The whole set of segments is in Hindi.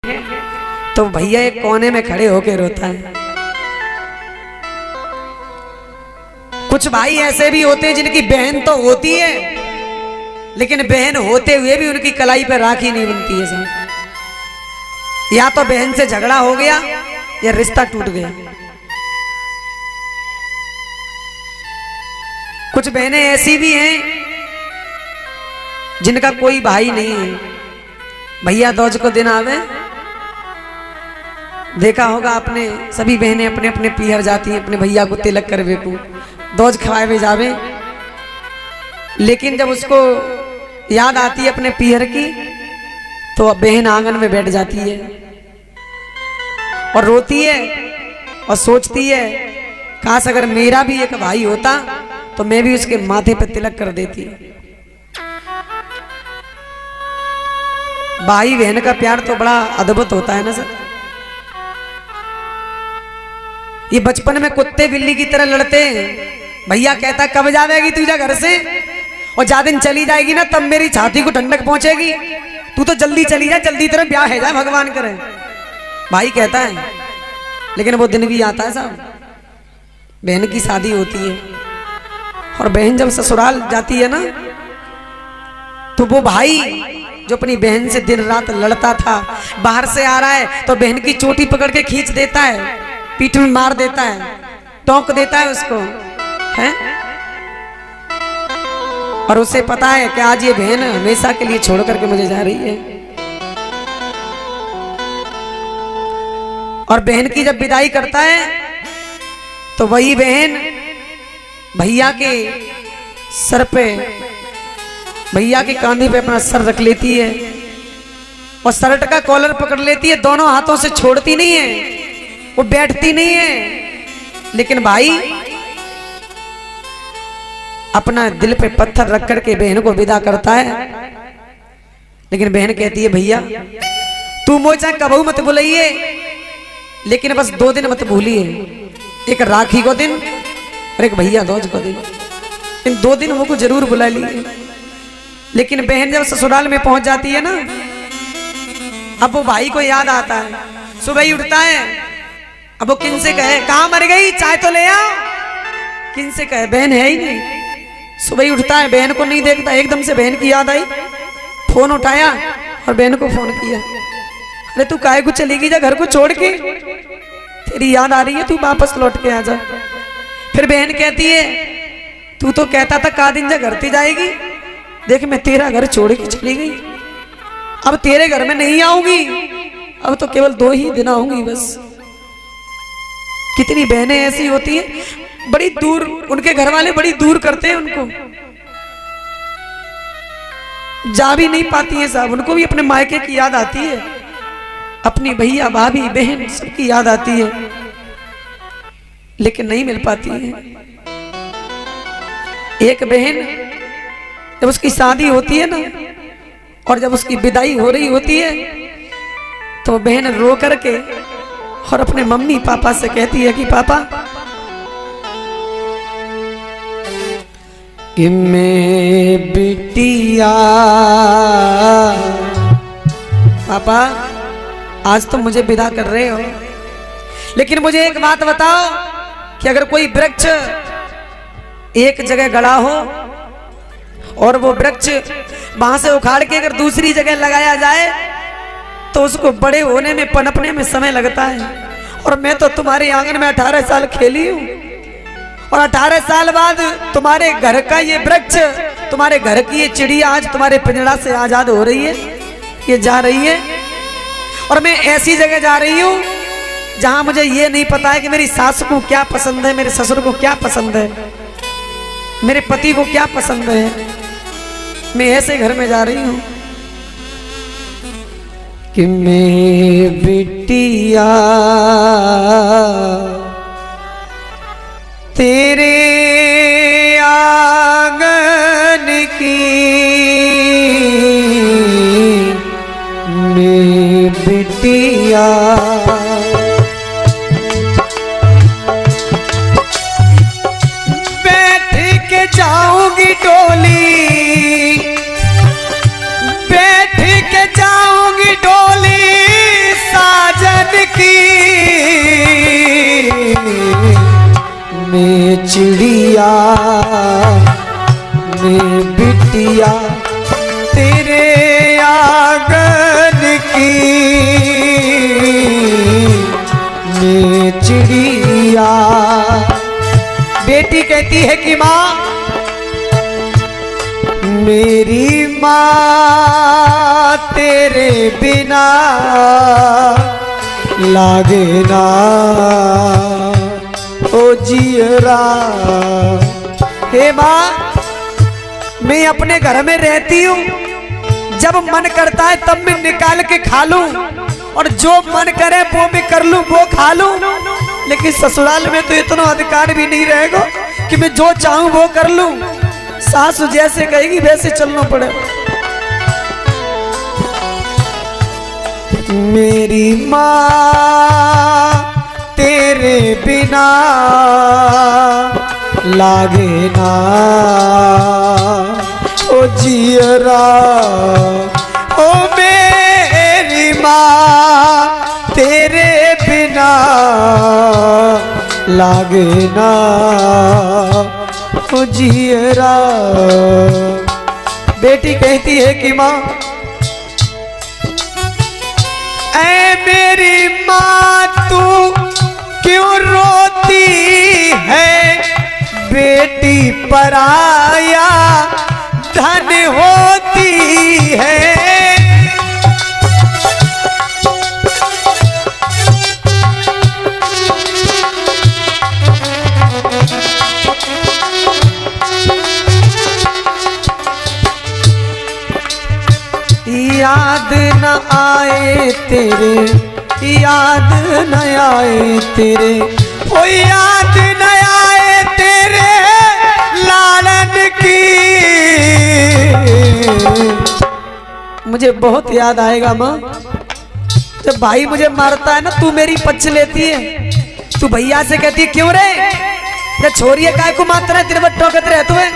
तो भैया एक कोने में खड़े होके रोता है। कुछ भाई ऐसे भी होते हैं जिनकी बहन तो होती है लेकिन बहन होते हुए भी उनकी कलाई पर राखी नहीं बनती है साहब। या तो बहन से झगड़ा हो गया या रिश्ता टूट गया। कुछ बहनें ऐसी भी हैं जिनका कोई भाई नहीं है। भैया दूज को दिन आवे, देखा होगा आपने, सभी बहनें अपने अपने पीहर जाती हैं अपने भैया को तिलक करवे को, दूज खवाए जावे। लेकिन जब उसको याद आती है अपने पीहर की तो बहन आंगन में बैठ जाती है और रोती है और सोचती है काश अगर मेरा भी एक भाई होता तो मैं भी उसके माथे पर तिलक कर देती। भाई बहन का प्यार तो बड़ा अद्भुत होता है ना सर। ये बचपन में कुत्ते बिल्ली की तरह लड़ते हैं। भैया कहता कब जाएगी तुझे घर से, और ज्यादा दिन चली जाएगी ना तब मेरी छाती को ठंडक पहुंचेगी, तू तो जल्दी चली जा, जल्दी तेरा ब्याह है जा, भगवान करे। भाई कहता है। लेकिन वो दिन भी आता है साहब, बहन की शादी होती है और बहन जब ससुराल जाती है ना तो वो भाई जो अपनी बहन से दिन रात लड़ता था बाहर से आ रहा है तो बहन की चोटी पकड़ के खींच देता है, पीठ में मार देता है, टोक देता है उसको, है? और उसे पता है कि आज ये बहन हमेशा के लिए छोड़ करके मुझे जा रही है। और बहन की जब विदाई करता है तो वही बहन भैया के सर पे, भैया के कांधे पे अपना सर रख लेती है और शर्ट का कॉलर पकड़ लेती है, दोनों हाथों से छोड़ती नहीं है, वो बैठती नहीं है। लेकिन भाई अपना दिल पे पत्थर रख करके बहन को विदा करता है। लेकिन बहन कहती है भैया तू मुझे कबहू मत भूलिए, लेकिन बस 2 दिन मत भूलिए, एक राखी को दिन और एक भैया दूज को दिन, इन 2 दिन वो को जरूर बुला लिए। लेकिन बहन जब ससुराल में पहुंच जाती है ना, अब वो भाई को याद आता है, सुबह ही उठता है, अब वो किन से कहे कहाँ मर गई, चाय तो ले आओ, किन से कहे, बहन है ही नहीं। सुबह ही उठता है, बहन को नहीं देखता, एकदम से बहन की याद आई, फोन उठाया और बहन को फोन किया, अरे तू काहे को चली गई जा घर को छोड़ के, तेरी याद आ रही है, तू वापस लौट के आ जा। फिर बहन कहती है तू तो कहता था का दिन जा घर ते जाएगी, देख मैं तेरा घर छोड़ के चली गई, अब तेरे घर में नहीं आऊंगी, अब तो केवल 2 ही दिन आऊंगी बस। कितनी बहनें ऐसी होती हैं बड़ी दूर, उनके घर वाले बड़ी दूर करते हैं उनको, जा भी नहीं पाती हैं साहब, उनको भी अपने मायके की याद आती है, अपनी भैया भाभी बहन सबकी याद आती है, लेकिन नहीं मिल पाती है। एक बहन जब उसकी शादी होती है ना और जब उसकी विदाई हो रही होती है तो बहन रो करके और अपने मम्मी पापा से कहती है कि पापा कि मैं बिटिया, पापा आज तो मुझे विदा कर रहे हो, लेकिन मुझे एक बात बताओ कि अगर कोई वृक्ष एक जगह गड़ा हो और वो वृक्ष वहां से उखाड़ के अगर दूसरी जगह लगाया जाए तो उसको बड़े होने में पनपने में समय लगता है, और मैं तो तुम्हारे आंगन में 18 साल खेली हूं और 18 साल बाद तुम्हारे घर का ये वृक्ष, तुम्हारे घर की ये चिड़िया आज तुम्हारे पिंजड़ा से आजाद हो रही है, ये जा रही है, और मैं ऐसी जगह जा रही हूं जहां मुझे ये नहीं पता है कि मेरी सास को क्या पसंद है, मेरे ससुर को क्या पसंद है, मेरे पति को क्या पसंद है, मैं ऐसे घर में जा रही हूं कि मैं बिटिया तेरे आंगन की, मैं बिटिया जाऊंगी डोली, बैठ के जाऊंगी डोली कहती है कि माँ, मेरी माँ तेरे बिना लागे ना ओ जियरा। हे माँ, मैं अपने घर में रहती हूँ, जब मन करता है तब मैं निकाल के खा लूं, और जो मन करे वो मैं कर लूं, वो खा लूं। लेकिन ससुराल में तो इतना अधिकार भी नहीं रहेगा कि मैं जो चाहूं वो कर लूं। सासू जैसे कहेगी वैसे चलना पड़ेगा। मेरी माँ तेरे बिना लागे ना ओ जियरा। ओ मेरी माँ तेरे बिना लागे ना ओ जियरा। बेटी कहती है कि माँ, ऐ मेरी माँ तू क्यों रोती है, बेटी पराया धन होती है। याद न आए तेरे, याद न आए तेरे, ओ याद न आए तेरे लालन की। मुझे बहुत याद आएगा माँ, जब भाई मुझे मारता है ना, तू मेरी पक्ष लेती है, तू भैया से कहती है क्यों रे, ये छोरिए काय को मारता है, तेरे बच्चों कहते रहे तुम्हें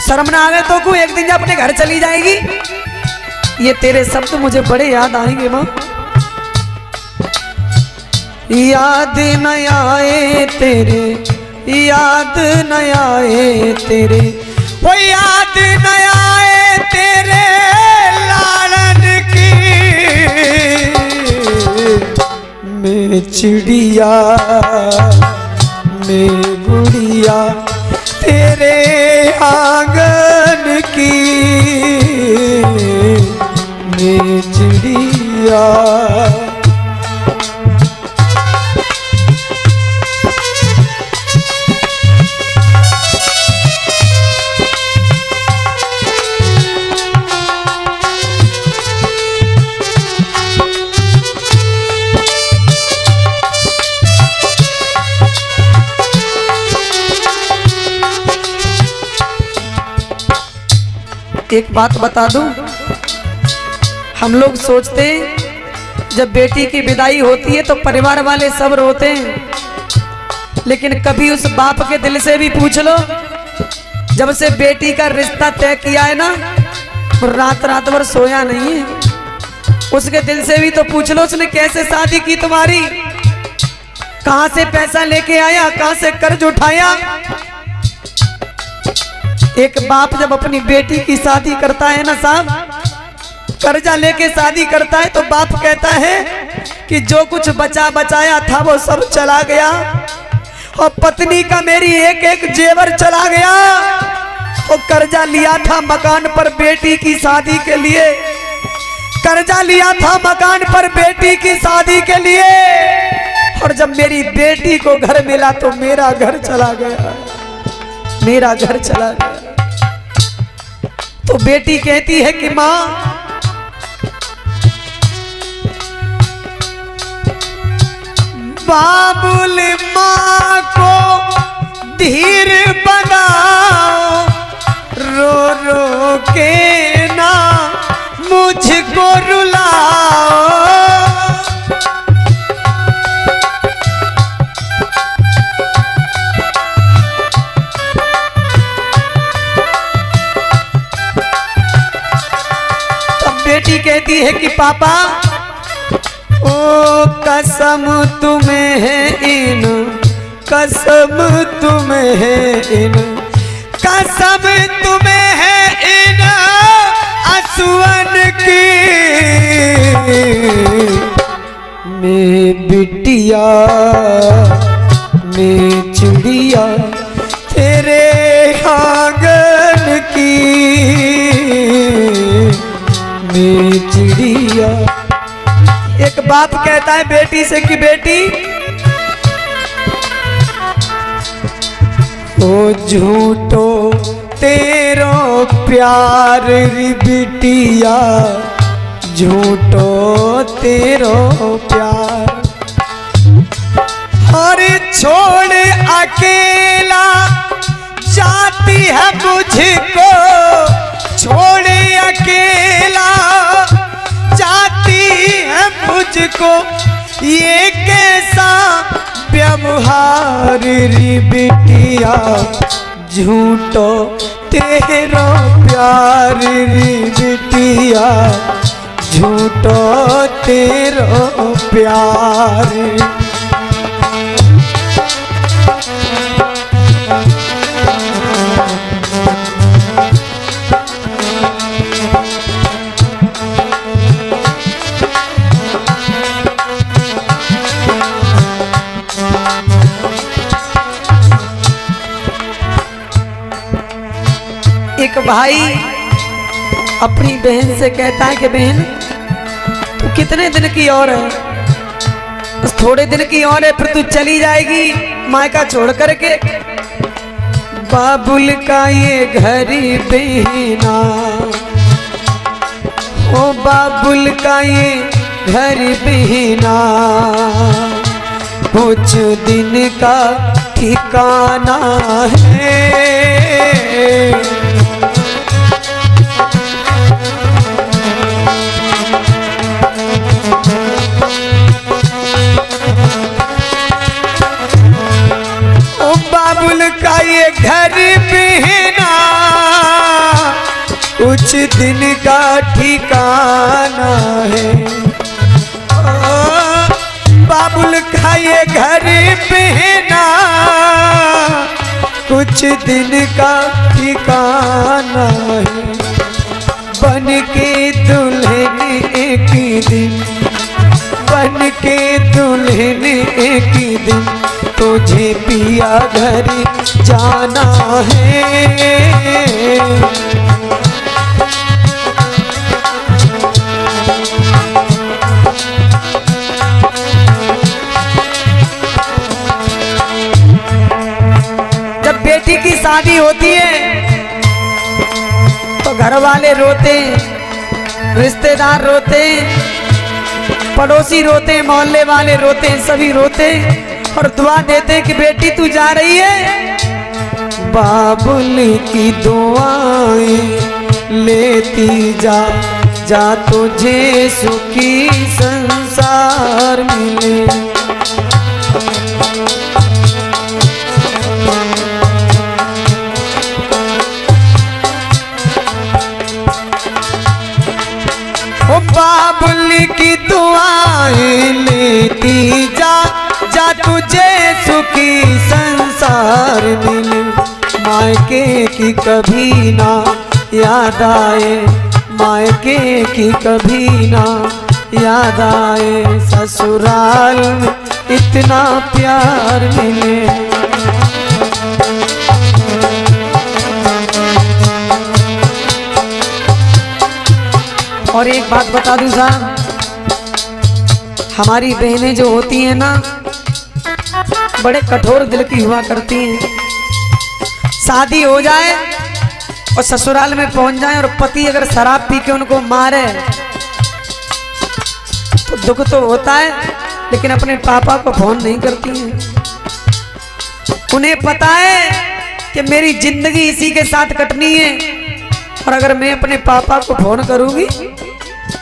शर्म ना आवे तो को, एक दिन जब अपने घर चली जाएगी। ये तेरे शब्द मुझे बड़े याद आएंगे माँ। याद न आए तेरे, याद न आए तेरे, वो याद न आए तेरे लालन की। मैं चिड़िया मैं गुड़िया तेरे आंगन की, मैं चिड़िया। एक बात बता दूं, हम लोग सोचते हैं जब बेटी की विदाई होती है तो परिवार वाले सब रोते हैं, लेकिन कभी उस बाप के दिल से भी पूछ लो, जब से बेटी का रिश्ता तय किया है ना, रात रात भर सोया नहीं है। उसके दिल से भी तो पूछ लो, उसने कैसे शादी की तुम्हारी, कहां से पैसा लेके आया, कहां से कर्ज उठाया। एक बाप जब अपनी बेटी की शादी करता है ना साहब, कर्जा लेके शादी करता है, तो बाप कहता है कि जो कुछ बचा बचाया था वो सब चला गया, और पत्नी का मेरी एक एक जेवर चला गया। और कर्जा लिया था मकान पर बेटी की शादी के लिए, कर्जा लिया था मकान पर बेटी की शादी के लिए, और जब मेरी बेटी को घर मिला तो मेरा घर चला गया, मेरा घर चला गया। तो बेटी कहती है कि माँ, बाबुल माँ को धीर बनाओ, रो रो के ना मुझको रुलाओ। तब बेटी कहती है कि पापा, ओ कसम तुम्हें है इन, कसम तुम्हें है इन, कसम तुम्हें है इन असुवन की। मैं बिटिया मैं चिड़िया एक बाप कहता है बेटी से कि बेटी ओ झूठो तेरो प्यार री बिटिया, झूठो तेरो प्यार। और छोड़ अकेला जाती है मुझको, छोड़ अकेला जाती है मुझको, ये कैसा व्यवहार री बिटिया, झूठो तेरो प्यार री बिटिया, झूठो तेरो प्यार। एक भाई अपनी बहन से कहता है कि बहन तू कितने दिन की और है, बस थोड़े दिन की और है, फिर तू चली जाएगी मायका छोड़ करके। बाबुल का ये घर बहना, ओ बाबुल का ये घर बहना, कुछ दिन का ठिकाना है। बाबुल का ये घर बहना, कुछ दिन का ठिकाना है। बाबुल का ये घर बहना, कुछ दिन का ठिकाना है। बन के दुल्हन एक दिन, बन के दुल्हन एक दिन, तुझे पिया घर जाना है। जब बेटी की शादी होती है तो घर वाले रोते, रिश्तेदार रोते, पड़ोसी रोते, मोहल्ले वाले रोते, सभी रोते और दुआ देते कि बेटी तू जा रही है, बाबुल की दुआएं लेती जा, जा तुझे सुखी संसार मिले। ओ बाबुल की दुआएं लेती जा, जा तुझे सुखी संसार मिले। मायके की कभी ना याद आए, मायके की कभी ना याद आए, ससुराल में इतना प्यार मिले। और एक बात बता दूं साहब, हमारी बहनें जो होती हैं ना बड़े कठोर दिल की हुआ करती हैं। शादी हो जाए और ससुराल में पहुंच जाए और पति अगर शराब पी के उनको मारे तो दुख तो होता है, लेकिन अपने पापा को फोन नहीं करती हैं। उन्हें पता है कि मेरी जिंदगी इसी के साथ कटनी है, और अगर मैं अपने पापा को फोन करूंगी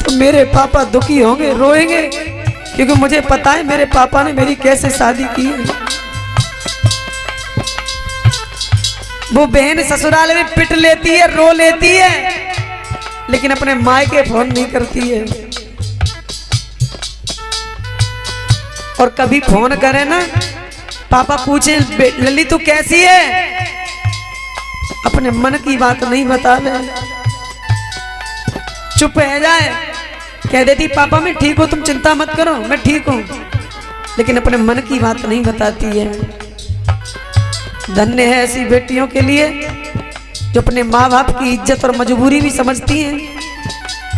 तो मेरे पापा दुखी होंगे, रोएंगे, क्योंकि मुझे पता है मेरे पापा ने मेरी कैसे शादी की है। वो बहन ससुराल में पिट लेती है, रो लेती है, लेकिन अपने मायके फोन नहीं करती है। और कभी फोन करे ना, पापा पूछे लली तू कैसी है, अपने मन की बात नहीं बता ले, चुप रह जाए, कह देती पापा मैं ठीक हूं, तुम चिंता मत करो, मैं ठीक हूं, लेकिन अपने मन की बात नहीं बताती है। धन्य है ऐसी बेटियों के लिए जो अपने माँ बाप की इज्जत और मजबूरी भी समझती हैं।